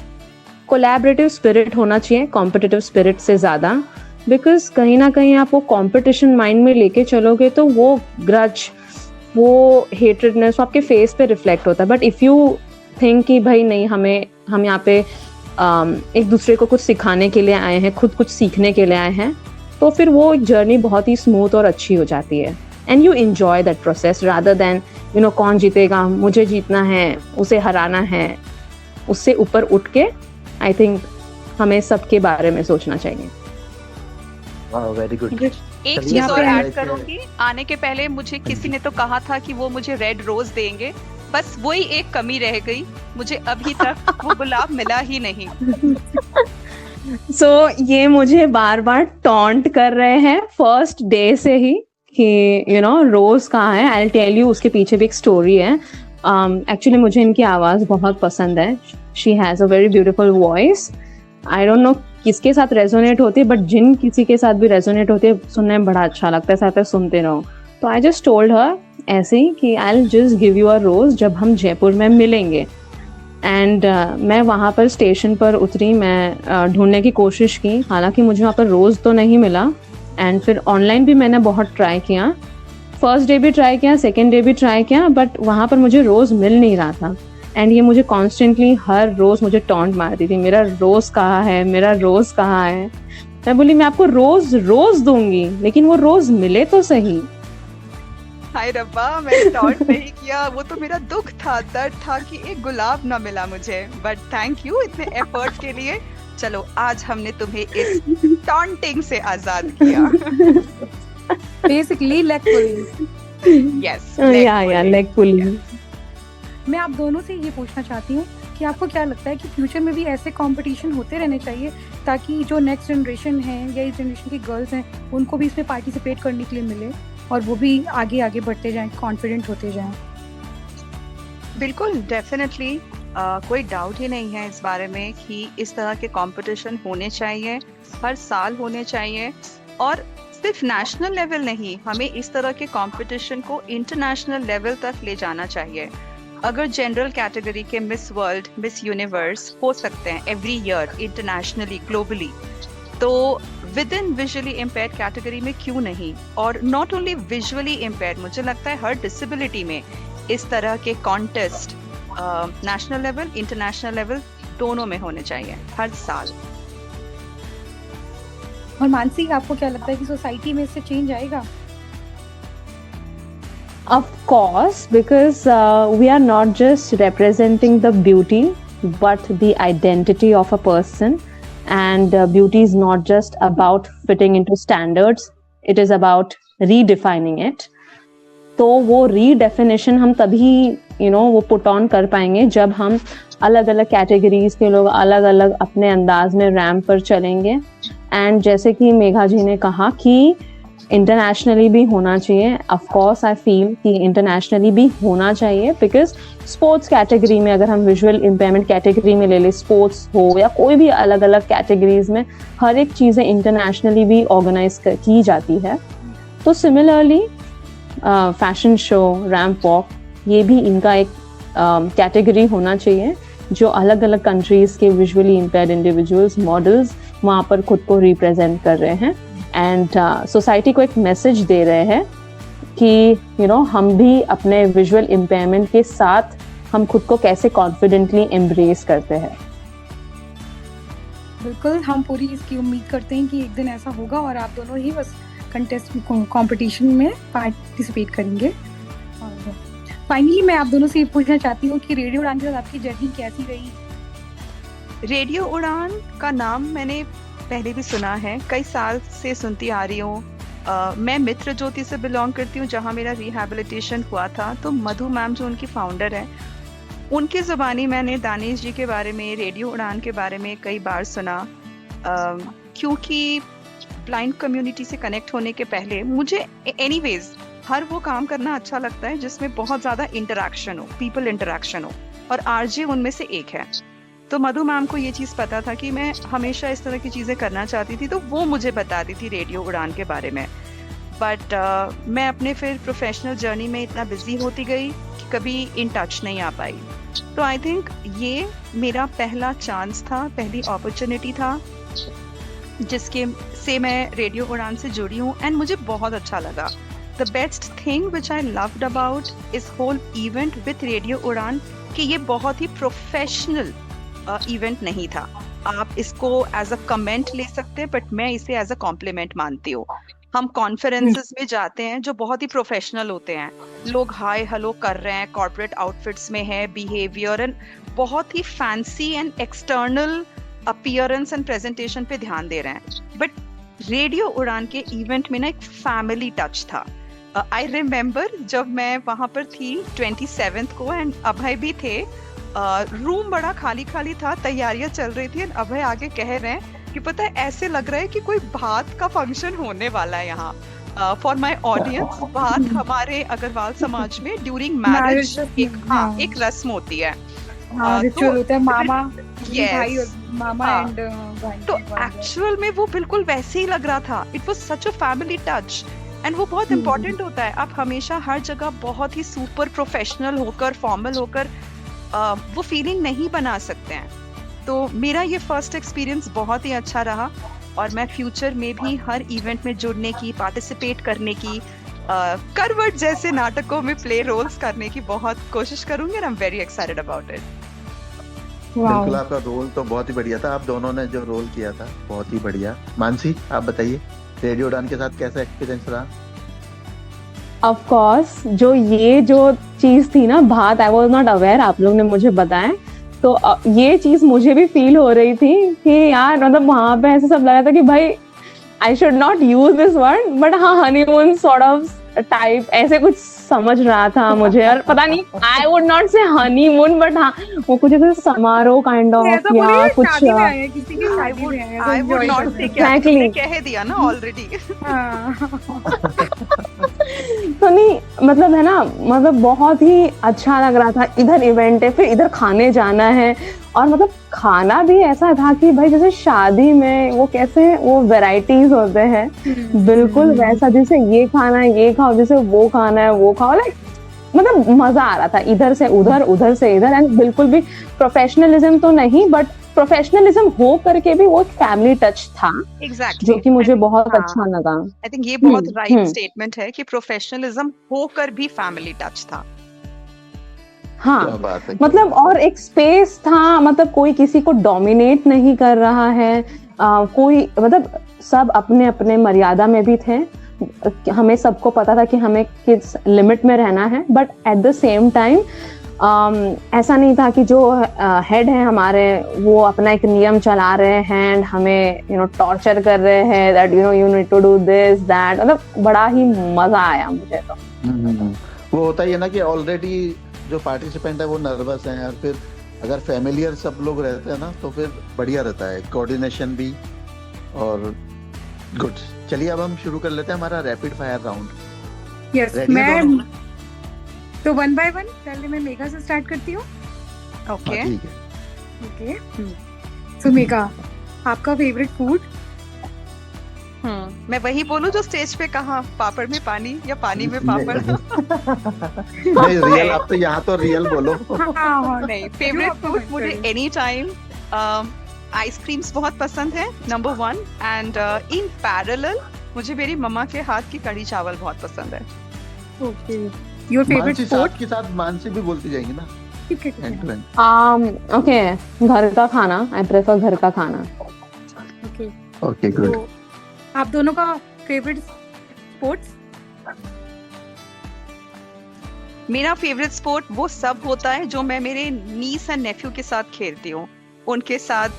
collaborative spirit होना चाहिए कॉम्पिटिटिव स्पिरिट से ज़्यादा, बिकॉज कहीं ना कहीं आप वो कंपटीशन माइंड में लेके चलोगे तो वो ग्रज, वो हेट्रेडनेस आपके फेस पे रिफ्लेक्ट होता है। बट इफ़ यू थिंक कि भाई नहीं, हम यहाँ पे एक दूसरे को कुछ सिखाने के लिए आए हैं, खुद कुछ सीखने के लिए आए हैं, तो फिर वो एक जर्नी बहुत ही स्मूथ और अच्छी हो जाती है। And you enjoy that process rather than कौन जीतेगा, मुझे जीतना है, उसे हराना है। उससे ऊपर उठ के आई थिंक हमें सबके बारे में सोचना चाहिए। Very good. एक चीज और ऐड करूंगी, आने के पहले मुझे किसी ने तो कहा था कि वो मुझे रेड रोज देंगे, बस वही एक कमी रह गई, मुझे अभी तक वो गुलाब मिला ही नहीं। So, ये मुझे बार बार टॉन्ट कर रहे हैं फर्स्ट डे से ही कि रोज कहाँ है। आई टेल यू, उसके पीछे भी एक स्टोरी है। एक्चुअली मुझे इनकी आवाज़ बहुत पसंद है। She has a very beautiful voice. I don't know किसके साथ रेजोनेट होती है, बट जिन किसी के साथ भी रेजोनेट होती है सुनने में बड़ा अच्छा लगता है, साथ सुनते रहो। तो आई जस्ट टोल्ड हर ऐसे ही कि I will just give you a rose जब हम जयपुर में मिलेंगे। एंड मैं वहाँ पर स्टेशन पर उतरी, मैं ढूंढने की कोशिश की, हालांकि मुझे वहाँ पर रोज़ तो नहीं मिला। एंड फिर ऑनलाइन भी मैंने बहुत ट्राई किया, फर्स्ट डे भी ट्राई किया, सेकेंड डे भी ट्राई किया, बट वहाँ पर मुझे रोज़ मिल नहीं रहा था। एंड ये मुझे कॉन्स्टेंटली हर रोज़ मुझे टॉन्ट मारती थी, मेरा रोज़ कहाँ है, मेरा रोज़ कहाँ है। मैं बोली मैं आपको रोज़ दूंगी, लेकिन वो रोज़ मिले तो सही। हाय रब्बा, मैंने टॉन्ट नहीं किया, वो तो मेरा दुख था, दर्द था कि एक गुलाब ना मिला मुझे। बट थैंक यू इतने एफर्ट के लिए। चलो आज हमने तुम्हें इस टॉन्टिंग से आजाद किया। Basically leg pulling. यस, या लेग पुलिंग। मैं आप दोनों से ये पूछना चाहती हूँ कि आपको क्या लगता है कि फ्यूचर में भी ऐसे कंपटीशन होते रहने चाहिए, ताकि जो नेक्स्ट जनरेशन है या इस जनरेशन की गर्ल्स हैं उनको भी इसमें पार्टिसिपेट करने के लिए मिले और वो भी आगे आगे बढ़ते जाएं, कॉन्फिडेंट होते जाएं। बिल्कुल, डेफिनेटली कोई डाउट ही नहीं है इस बारे में कि इस तरह के कंपटीशन होने चाहिए, हर साल होने चाहिए। और सिर्फ नेशनल लेवल नहीं, हमें इस तरह के कंपटीशन को इंटरनेशनल लेवल तक ले जाना चाहिए। अगर जनरल कैटेगरी के मिस वर्ल्ड, मिस यूनिवर्स हो सकते हैं एवरी ईयर इंटरनेशनली, ग्लोबली, तो with in visually impaired category में क्यों नहीं? और नॉट ओनली विजुअली इम्पेयर्ड, मुझे लगता है हर डिसेबिलिटी में इस तरह के contest national level, international level दोनों में होने चाहिए हर साल। और मानसी, आपको क्या लगता है कि सोसाइटी में इससे चेंज आएगा? Of course, because we are not just representing the beauty, but the identity of a person. And beauty is not just about fitting into standards, it is about redefining it. तो वो redefinition हम तभी वो put on कर पाएंगे जब हम अलग अलग कैटेगरीज के लोग अलग अलग अपने अंदाज में रैंप पर चलेंगे। एंड जैसे कि मेघा जी ने कहा कि इंटरनेशनली भी होना चाहिए, ऑफ कोर्स आई फील कि इंटरनेशनली भी होना चाहिए, बिकॉज स्पोर्ट्स कैटेगरी में, अगर हम विजुअल इम्पेयरमेंट कैटेगरी में ले लें, स्पोर्ट्स हो या कोई भी अलग अलग कैटेगरीज में, हर एक चीज़ें इंटरनेशनली भी ऑर्गेनाइज की जाती है। तो similarly fashion show, ramp walk, ये भी इनका एक कैटेगरी होना चाहिए जो अलग अलग कंट्रीज के विजुअली इम्पेयर्ड इंडिविजुअल्स मॉडल्स वहाँ पर खुद को रिप्रेजेंट कर रहे हैं एंड सोसाइटी को एक मैसेज दे रहे हैं कि हम भी अपने विजुअल इम्पेयरमेंट के साथ हम खुद को कैसे कॉन्फिडेंटली एम्ब्रेस करते हैं। बिल्कुल, हम पूरी इसकी उम्मीद करते हैं कि एक दिन ऐसा होगा और आप दोनों ही बस कंटेस्ट कंपटीशन में पार्टिसिपेट करेंगे। और फाइनली मैं आप दोनों से ये पूछना चाहती हूँ कि रेडियो उड़ान के साथ आपकी जर्नी कैसी रही? रेडियो उड़ान का नाम मैंने पहले भी सुना है, कई साल से सुनती आ रही हूँ। मैं मित्र ज्योति से बिलोंग करती हूँ जहाँ मेरा रिहैबिलिटेशन हुआ था। तो मधु मैम जो उनकी फाउंडर है, उनकी ज़ुबानी मैंने दानिश जी के बारे में, रेडियो उड़ान के बारे में कई बार सुना। क्योंकि ब्लाइंड कम्युनिटी से कनेक्ट होने के पहले मुझे एनीवेज हर वो काम करना अच्छा लगता है जिसमें बहुत ज़्यादा इंटरेक्शन हो, पीपल इंटरेक्शन हो, और आरजे उनमें से एक है। तो मधु मैम को ये चीज़ पता था कि मैं हमेशा इस तरह की चीज़ें करना चाहती थी, तो वो मुझे बताती थी रेडियो उड़ान के बारे में। बट मैं अपने फिर प्रोफेशनल जर्नी में इतना बिजी होती गई कि कभी इन टच नहीं आ पाई। तो आई थिंक ये मेरा पहला चांस था, पहली अपॉर्चुनिटी था जिसके से मैं रेडियो उड़ान से जुड़ी हूँ एंड मुझे बहुत अच्छा लगा। The best thing which I loved about इस होल इवेंट विथ रेडियो उड़ान कि ये बहुत ही प्रोफेशनल इवेंट नहीं था। आप इसको एज अ कमेंट ले सकते हैं, बट मैं इसे एज अ कॉम्प्लीमेंट मानती हूँ। हम कॉन्फ्रेंसेस में जाते हैं जो बहुत ही प्रोफेशनल होते हैं, लोग हाय हेलो कर रहे हैं, कॉर्पोरेट आउटफिट्स में है, बिहेवियर एंड बहुत ही fancy and external appearance and presentation पे ध्यान दे रहे हैं। बट रेडियो उड़ान के इवेंट में ना एक फैमिली टच था। आई रिमेम्बर जब मैं वहां पर थी 27th को एंड अभय भी थे, रूम बड़ा खाली खाली था, तैयारियां चल रही थी एंड अभय आगे कह रहे हैं कि पता है ऐसे लग रहा है कि कोई भात का फंक्शन होने वाला है यहाँ। फॉर माय ऑडियंस, भात हमारे अगरवाल समाज में ड्यूरिंग मैरिज एक रस्म होती है, रिचुअल होता है, मामा Yes. भाई और मामा एंड तो एक्चुअल में वो बिल्कुल वैसे ही लग रहा था। It was such a family touch and वो बहुत इंपॉर्टेंट होता है। आप हमेशा हर जगह बहुत ही सुपर प्रोफेशनल होकर, फॉर्मल होकर वो फीलिंग नहीं बना सकते हैं। तो मेरा ये फर्स्ट एक्सपीरियंस बहुत ही अच्छा रहा और मैं फ्यूचर में भी हर इवेंट में जुड़ने की, पार्टिसिपेट करने की, करवट जैसे नाटकों में प्ले रोल्स करने की बहुत कोशिश करूंगी और I am very excited about it. बिल्कुल, आपका रोल तो बहुत ही बढ़िया था। आप दोनों ने जो रोल किया था बहुत ही बढ़िया। मानसी, आप बताइए रेडियो उड़ान के साथ कैसा एक्सपीरियंस रहा? ऑफ कोर्स, जो चीज थी ना, भात, आई वाज नॉट अवेयर, आप लोग ने मुझे बताया तो ये चीज मुझे भी फील हो रही थी कि यार मतलब वहां पे ऐसा सब लग रहा था कि भाई I should not use this word, but हाँ हनीमून सॉर्ट ऑफ टाइप ऐसे कुछ समझ रहा था मुझे। और पता नहीं, आई वुड नॉट से हनीमून, बट हाँ वो कुछ ऐसे समारोह काइंड ऑफ या कुछ। आई वुड नॉट से कह दिया ना ऑलरेडी। तो नहीं, मतलब है ना, मतलब बहुत ही अच्छा लग रहा था। इधर इवेंट है, फिर इधर खाने जाना है, और मतलब खाना भी ऐसा था कि भाई जैसे शादी में वो कैसे वो वैरायटीज होते हैं, बिल्कुल वैसा, जैसे ये खाना है ये खाओ, जैसे वो खाना है वो खाओ, लाइक मतलब मजा आ रहा था। इधर से उधर, उधर से इधर, एंड बिल्कुल भी प्रोफेशनलिज्म तो नहीं, बट प्रोफेशनलिज्म हो करके भी वो एक फैमिली टच था। Exactly. जो कि मुझे बहुत अच्छा लगा। आई थिंक ये बहुत राइट स्टेटमेंट है कि प्रोफेशनलिज्म होकर भी फैमिली टच था। हाँ, मतलब और एक स्पेस था, मतलब कोई किसी को डोमिनेट नहीं कर रहा है, कोई मतलब सब अपने अपने मर्यादा में भी थे। हमें सबको पता था कि हमें किस लिमिट में रहना है, but at the same time ऐसा नहीं था कि जो हेड है हमारे वो अपना एक नियम चला रहे हैं एंड हमें टॉर्चर कर रहे हैं that you need to do this that. मतलब बड़ा ही मजा आया मुझे तो। वो होता ही है ना कि ऑलरेडी जो पार्टिसिपेंट है वो नर्वस हैं, और फिर अगर फैमिलियर सब लोग रहते हैं ना तो फिर बढ़िया रहता है, कोऑर्डिनेशन भी। और गुड, चलिए अब हम शुरू कर लेते हैं हमारा रैपिड फायर राउंड। यस, मैं तो 1 by 1 पहले मैं मेघा से स्टार्ट करती हूँ। ओके ठीक है। ओके, सो मेघा, आपका फेवरेट फूड? मैं वही बोलूं जो स्टेज पे कहा, पापड़ में पानी या पानी में पापड़। नहीं रियल, आप तो यहाँ तो रियल बोलो। नहीं, फेवरेट फूड मुझे एनी टाइम आइसक्रीम्स बहुत पसंद है, नंबर 1, एंड इन पैरेलल मुझे मेरी मम्मा के हाथ की कढ़ी चावल बहुत पसंद है। Okay, your favourite Mansi sport? साथ के साथ मानसी भी बोलती जाएंगी ना। End to end. ओके, घर का खाना, आई प्रेफर घर का खाना। Okay, Okay, good. तो आप दोनों का फेवरेट स्पोर्ट्स? मेरा फेवरेट स्पोर्ट वो सब होता है जो मैं मेरे नीस एंड नेफ्यू के साथ खेलती हूँ। उनके साथ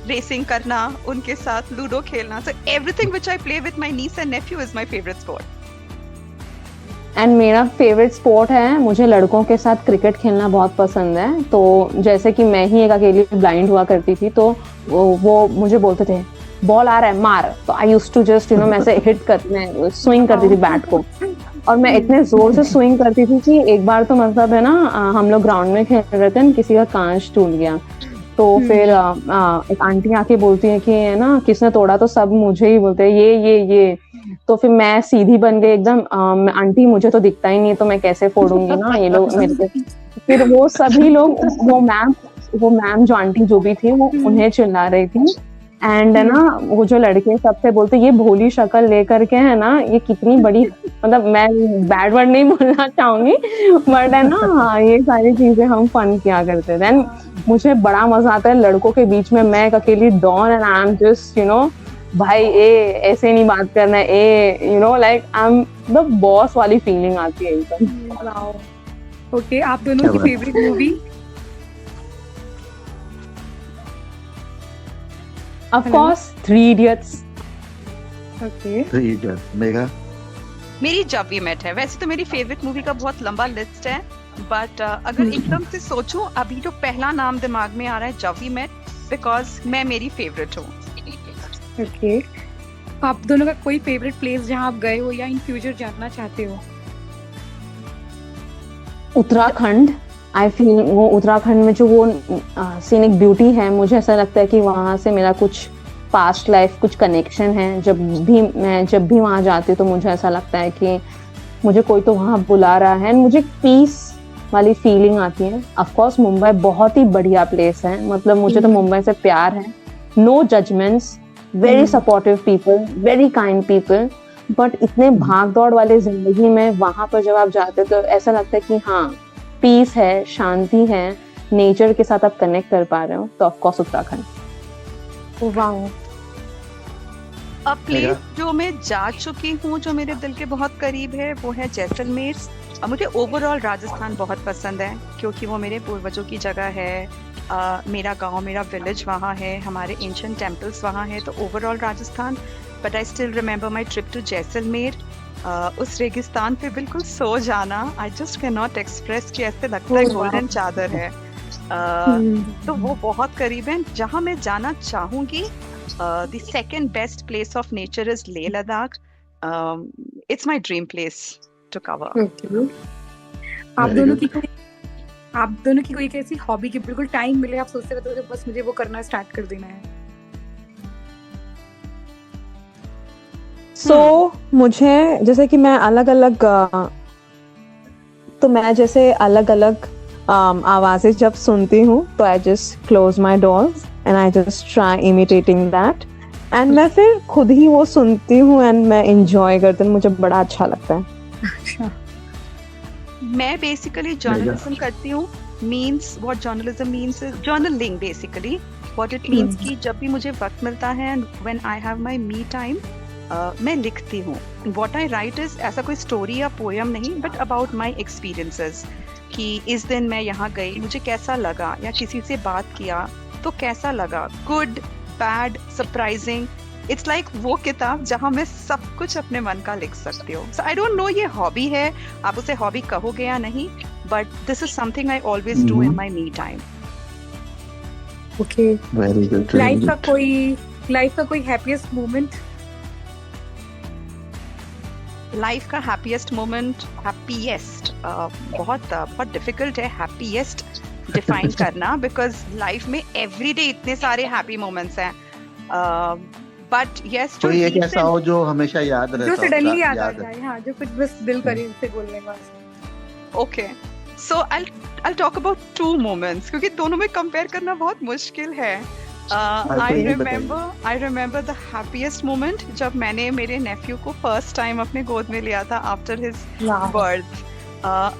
रेसिंग करना, उनके साथ लूडो खेलना, so everything which I play with my niece and nephew is my favorite sport. And मेरा फेवरेट स्पोर्ट है, मुझे लड़कों के साथ क्रिकेट खेलना बहुत पसंद है। तो जैसे कि मैं ही एक अकेली ब्लाइंड हुआ करती थी, तो वो मुझे बोलते थे बॉल आ रहा है मार, तो आई यूज्ड टू जस्ट मैं ऐसे हिट करने स्विंग करती थी बैट को, और मैं इतने जोर से स्विंग करती थी कि एक बार तो मतलब है ना, हम लोग ग्राउंड में खेल रहे थे, किसी का कांच टूट गया। तो फिर एक आंटी आके बोलती है कि है ना किसने तोड़ा, तो सब मुझे ही बोलते हैं ये। तो फिर मैं सीधी बन गई एकदम, आंटी मुझे तो दिखता ही नहीं है तो मैं कैसे फोड़ूंगी ना, ये लोग मेरे पे। फिर वो सभी लोग, वो मैम जो आंटी जो भी थी, वो उन्हें चिल्ला रही थी। एंड है ना, वो जो लड़के सबसे बोलते ये भोली शक्ल लेकर के है ना, ये कितनी बड़ी, मतलब मैं बैड वर्ड नहीं बोलना चाहूंगी, बट है ना ये सारी चीजें हम फन किया करते थे। मुझे बड़ा मजा आता है लड़कों के बीच में, मैं एक अकेली don and I am just भाई ऐसे नहीं बात करना है, like I am the boss वाली फीलिंग आती है एकदम। ओके, आप दोनों की favourite movie? Of course 3 Idiots। Okay, 3 Idiots। Megha? मेरी जब वी मेट है। वैसे तो मेरी फेवरेट मूवी का बहुत लंबा लिस्ट है, बट अगर एकदम से सोचूं, अभी जो पहला नाम दिमाग में आ रहा है जब वी मेट, बिकॉज मैं मेरी फेवरेट हूँ। ओके, आप दोनों का कोई फेवरेट प्लेस जहाँ आप गए हो या इन फ्यूचर जाना चाहते हो? उत्तराखंड। आई फील वो उत्तराखंड में जो वो सीनिक ब्यूटी है, मुझे ऐसा लगता है कि वहाँ से मेरा कुछ पास्ट लाइफ कुछ कनेक्शन है। जब भी वहाँ जाती हूँ तो मुझे ऐसा लगता है कि मुझे कोई तो वहाँ बुला रहा है, मुझे पीस वाली फीलिंग आती है। ऑफ कोर्स मुंबई बहुत ही बढ़िया प्लेस है, मतलब मुझे तो मुंबई से प्यार है। No judgements, very supportive people, very kind people, but इतने भाग दौड़ वाले जिंदगी में वहां पर जब आप जाते हो तो ऐसा लगता है कि हाँ पीस है, शांति है, नेचर के साथ आप कनेक्ट कर पा रहे हो, तो ऑफ कोर्स उत्तराखंड। वाओ। अब प्लेस जो मैं जा चुकी हूँ जो मेरे दिल के बहुत करीब है वो है जैसलमेर। मुझे ओवरऑल राजस्थान बहुत पसंद है क्योंकि वो मेरे पूर्वजों की जगह है। मेरा गांव, मेरा विलेज वहाँ है, हमारे एंशिएंट टेम्पल्स वहाँ है, तो overall Rajasthan. But I still remember my trip to Jaisalmer. उस रेगिस्तान पे बिल्कुल सो जाना, I just can not express कि ऐसे लगता है गोल्डन चादर है। तो वो बहुत करीब है। जहाँ मैं जाना चाहूँगी, the second best place of nature is Leh Ladakh. It's my dream place to cover. Okay. आप दोनों की कोई एक ऐसी हॉबी की बिल्कुल टाइम मिले, आप सोचते रहते हो बस मुझे वो करना स्टार्ट कर देना है? मुझे जैसे कि मैं अलग अलग आवाजें जब सुनती हूँ तो I just close my doors and I just try imitating that, and मैं फिर खुद ही वो सुनती हूँ एंड मैं एंजॉय करती हूँ, मुझे बड़ा अच्छा लगता है। अच्छा, मैं बेसिकली जर्नलिज्म करती हूँ। Means what journalism means is journaling basically. What it means कि जब भी मुझे वक्त मिलता है and when I have my me time, मैं लिखती हूँ। व्हाट आई राइट इज ऐसा कोई स्टोरी या पोएम नहीं, बट अबाउट माय एक्सपीरियंसेस कि इस दिन मैं यहाँ गई, मुझे कैसा लगा, या किसी से बात किया तो कैसा लगा, good, bad, surprising. It's like वो किताब जहाँ मैं सब कुछ अपने मन का लिख सकती हूँ। सो आई डोंट नो ये हॉबी है, आप उसे हॉबी कहोगे या नहीं, but this is something I always do in my me time. Okay, very good. Life का कोई हैप्पीएस्ट मोमेंट? लाइफ का हैप्पीएस्ट मोमेंट, बहुत डिफिकल्ट है हैप्पीएस्ट डिफाइन करना, बिकॉज लाइफ में एवरीडे इतने सारे हैप्पी मोमेंट्स हैं। बट यस, जो कोई एक ऐसा recent- हो जो हमेशा याद जो रहता हो, सडनली याद आ याद जाए, हाँ, जो कुछ बस दिल करे उससे बोलने का। Okay, so I'll talk about two moments क्योंकि दोनों में कंपेयर करना बहुत मुश्किल है. I कोई नहीं remember the happiest moment जब मैंने मेरे nephew को first time अपने गोद में लिया था after his birth.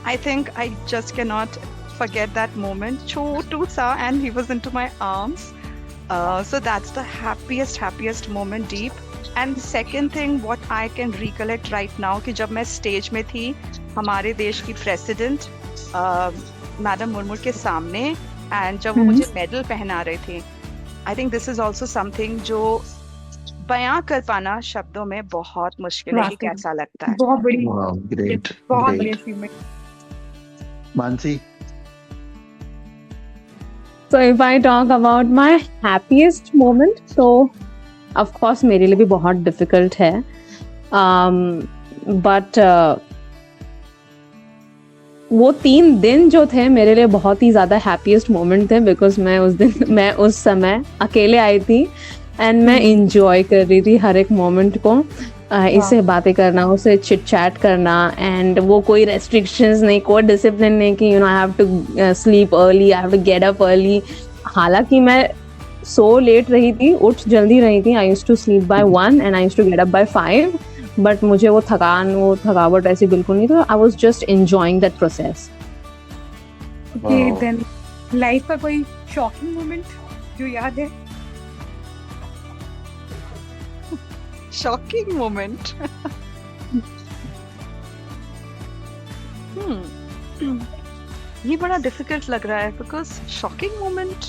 I think I just cannot forget that moment. छोटू सा and he was into my arms. So that's the happiest moment deep. And the second thing what I can recollect right now कि जब मैं stage में थी हमारे देश की president madam Murmu के सामने एंड जब वो मुझे मेडल पहना रहे थे, I think this is also something जो बयां कर पाना शब्दों में बहुत मुश्किल है कि कैसा लगता है. बहुत बड़ी, ग्रेट बहुत बड़ी great. Achievement. Mansi, So if I talk about my happiest moment, so of course मेरे लिए भी बहुत difficult है, but वो 3 दिन जो थे मेरे लिए बहुत ही ज़्यादा happiest moment थे, because मैं उस समय अकेले आई थी and मैं enjoy कर रही थी हर एक moment को. इससे बातें करना, उससे चिट चैट करना, एंड वो कोई रेस्ट्रिक्शंस नहीं, कोई डिसिप्लिन नहीं कि you know I have to sleep early, I have to get up early. हालांकि मैं सो लेट रही थी, उठ जल्दी रही थी. I used to sleep by 1 and I used to get up by 5, but मुझे वो थकावट ऐसी बिल्कुल नहीं. तो I was just enjoying that process. Okay, then life का कोई शॉकिंग मोमेंट जो याद है? Shocking moment. ये बड़ा डिफिकल्ट लग रहा है बिकॉज शॉकिंग मोमेंट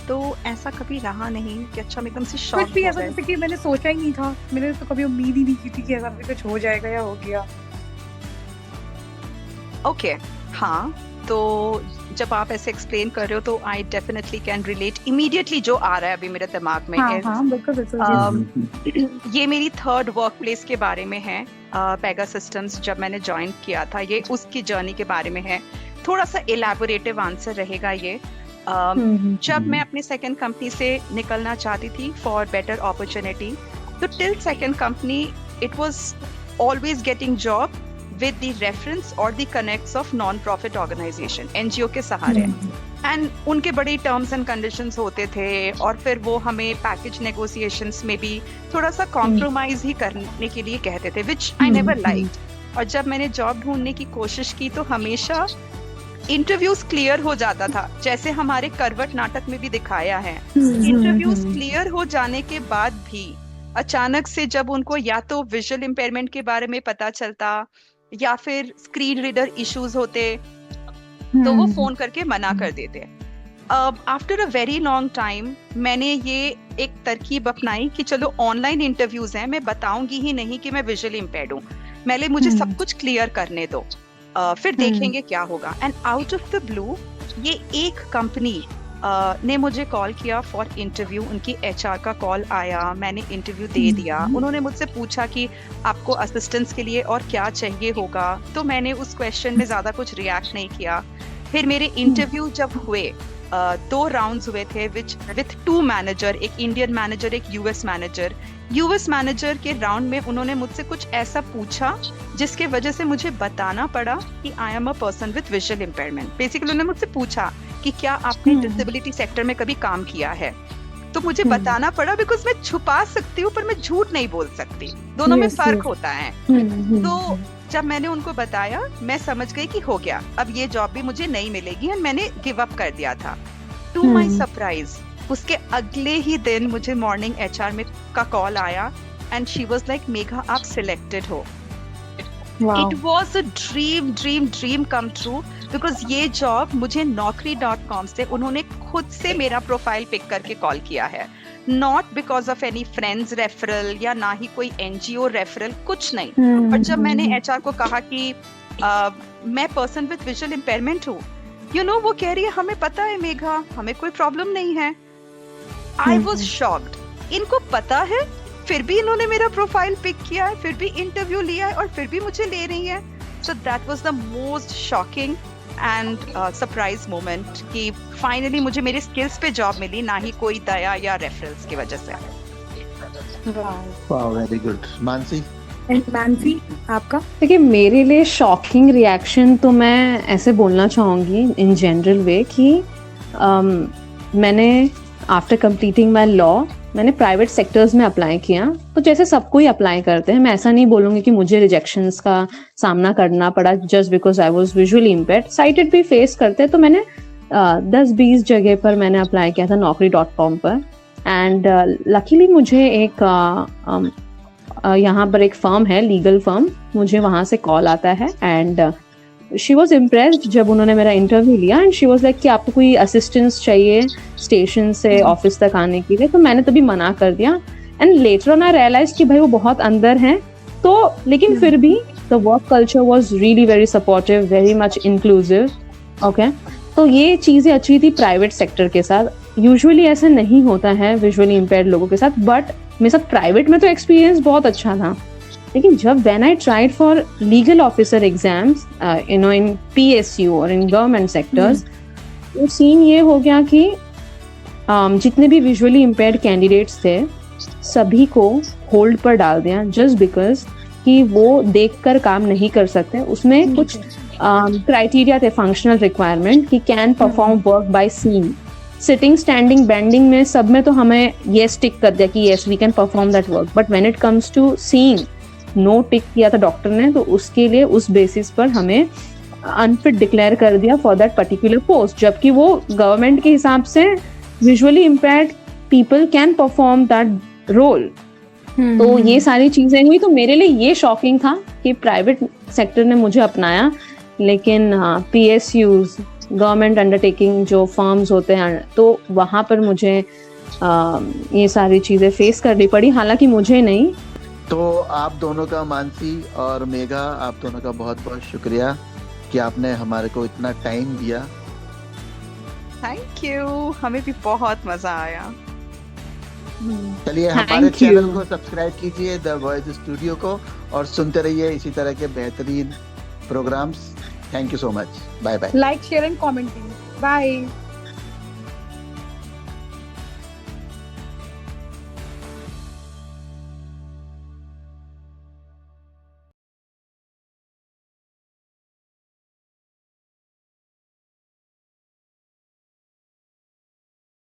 तो ऐसा कभी रहा नहीं कि अच्छा मैं एकदम से शॉक कुछ भी ऐसा जैसे कि मैंने सोचा ही नहीं था, मैंने तो कभी उम्मीद ही नहीं की थी कि ऐसा भी कुछ हो जाएगा या हो गया. ओके, हाँ, तो जब आप ऐसे एक्सप्लेन कर रहे हो तो I definitely can relate immediately. जो आ रहा है अभी मेरे दिमाग में हाँ, हाँ, बिल्कुल. ये मेरी 3rd वर्क प्लेस के बारे में है. पेगासिस्टम्स जब मैंने ज्वाइन किया था, ये उसकी जर्नी के बारे में है. थोड़ा सा इलैबोरेटिव आंसर रहेगा ये. जब मैं अपनी सेकंड कंपनी से निकलना चाहती थी फॉर बेटर अपॉर्चुनिटी, तो till second company it was always getting job with the reference or the connects of non-profit organization, NGO के सहारे. एंड उनके बड़े टर्म्स एंड कंडीशंस होते थे और फिर वो हमें पैकेज नेगोशिएशंस में भी थोड़ा सा कॉम्प्रोमाइज ही करने के लिए कहते थे, विच आई नेवर लाइक्ड. और जब मैंने जॉब ढूंढने की कोशिश की तो हमेशा इंटरव्यूज क्लियर हो जाता था, जैसे हमारे करवट नाटक में भी दिखाया है. इंटरव्यूज क्लियर हो जाने के बाद भी अचानक से जब उनको या तो विजुअल इम्पेयरमेंट के बारे में पता चलता या फिर स्क्रीन रीडर इश्यूज होते तो वो फोन करके मना कर देते. After a very long time मैंने ये एक तरकीब अपनाई कि चलो ऑनलाइन इंटरव्यूज हैं, मैं बताऊंगी ही नहीं कि मैं विजुअली इम्पेयर्ड हूँ, पहले मुझे सब कुछ क्लियर करने दो, फिर देखेंगे क्या होगा. And out of the blue ये एक कंपनी ने मुझे कॉल किया फॉर इंटरव्यू. उनकी HR का कॉल आया, मैंने इंटरव्यू दे दिया. उन्होंने मुझसे पूछा कि आपको असिस्टेंस के लिए और क्या चाहिए होगा, तो मैंने उस क्वेश्चन में ज़्यादा कुछ रिएक्ट नहीं किया. फिर मेरे इंटरव्यू जब हुए 2 राउंड्स हुए थे विथ 2 मैनेजर, एक इंडियन मैनेजर, एक US मैनेजर. US मैनेजर के राउंड में उन्होंने मुझसे कुछ ऐसा पूछा जिसके वजह से मुझे बताना पड़ा कि I am a person with visual impairment. Basically उन्होंने मुझसे पूछा कि क्या आपने डिसेबिलिटी सेक्टर में कभी काम किया है, तो मुझे बताना पड़ा बिकॉज मैं छुपा सकती हूँ पर मैं झूठ नहीं बोल सकती, दोनों में फर्क होता है. तो जब मैंने उनको बताया मैं समझ गई कि हो गया, अब ये जॉब भी मुझे नहीं मिलेगी, एंड मैंने गिव अप कर दिया था. टू माय सरप्राइज उसके अगले ही दिन मुझे मॉर्निंग HR में का कॉल आया and she was like, Megha आप सिलेक्टेड हो. It was a dream come true because ये जॉब मुझे naukri.com से उन्होंने खुद से मेरा प्रोफाइल पिक करके कॉल किया है, not because of any friends referral या ना ही कोई NGO रेफरल, कुछ नहीं. और जब मैंने HR को कहा कि मैं पर्सन विद विजुअल इम्पेयरमेंट हूँ, यू नो वो कह रही है हमें पता है मेघा, हमें कोई प्रॉब्लम नहीं है. I was shocked. इनको पता है फिर भी इन्होंने मेरा प्रोफाइल पिक किया है, फिर भी इंटरव्यू लिया है और फिर भी मुझे ले रही है. So that was the most shocking and surprise moment कि फाइनली मुझे मेरे स्किल्स पे जॉब मिली, ना ही कोई दया या रेफरल्स की वजह से. वाह, very good. Mansi? And Mansi, आपका? देखिए, मेरे लिए शॉकिंग रिएक्शन तो मैं ऐसे बोलना चाहूँगी इन जनरल वे कि मैंने आफ्टर कंप्लीटिंग माई लॉ मैंने प्राइवेट सेक्टर्स में अप्लाई किया, तो जैसे सबको ही अप्लाई करते हैं, मैं ऐसा नहीं बोलूँगी कि मुझे रिजेक्शंस का सामना करना पड़ा just because I was visually impaired. Sighted भी फेस करते हैं, तो मैंने 10-20 जगह पर मैंने अप्लाई किया था naukri.com पर। एंड लकीली मुझे एक यहाँ पर एक फर्म है, लीगल फर्म, मुझे वहाँ से कॉल आता है एंड शी वॉज इम्प्रेस्ड जब उन्होंने मेरा इंटरव्यू लिया एंड शी वॉज लाइक कि आपको कोई असिस्टेंस चाहिए स्टेशन से ऑफिस तक आने के लिए, तो मैंने तभी मना कर दिया। And later on I realise कि भाई वो बहुत अंदर हैं, तो लेकिन फिर भी the work culture was really very supportive, very much inclusive. Okay, तो ये चीज़ें अच्छी थी प्राइवेट सेक्टर के साथ। यूजुअली ऐसा नहीं होता है विजुअली इम्पेयर्ड लोगों के साथ, बट मेरे साथ प्राइवेट में तो एक्सपीरियंस बहुत अच्छा था। लेकिन जब when I tried for legal officer exams in PSU और इन गवर्नमेंट सेक्टर्स, तो सीन ये हो गया कि जितने भी विजुअली इम्पेयर्ड कैंडिडेट्स थे सभी को होल्ड पर डाल दिया जस्ट बिकॉज कि वो देखकर काम नहीं कर सकते। उसमें कुछ क्राइटेरिया थे, फंक्शनल रिक्वायरमेंट, कि can perform work by seeing, sitting, standing, bending में सब में तो हमें येस टिक कर दिया कि yes we can perform that work, but when it comes to seeing no tick किया था डॉक्टर ने, तो उसके लिए उस बेसिस पर हमें अनफिट डिक्लेयर कर दिया फॉर दैट पर्टिकुलर पोस्ट, जबकि वो गवर्नमेंट के हिसाब से visually impaired people can perform that role. तो ये सारी चीजें हुई, तो मेरे लिए ये शॉकिंग था कि प्राइवेट सेक्टर ने मुझे अपनाया, लेकिन PSUs, गवर्नमेंट अंडरटेकिंग जो फर्म्स होते हैं, तो वहाँ पर मुझे ये सारी चीजें फेस करनी पड़ी, हालांकि मुझे नहीं। तो आप दोनों का, मानसी और मेघा, आप दोनों का बहुत बहुत शुक्रिया कि आपने हमारे को इतना टाइम दिया। थैंक यू, हमें भी बहुत मजा आया। चलिए, हमारे चैनल को सब्सक्राइब कीजिए, द वॉइस स्टूडियो को, और सुनते रहिए इसी तरह के बेहतरीन programmes. Thank you so much. Bye bye. Like, share and commenting. Bye.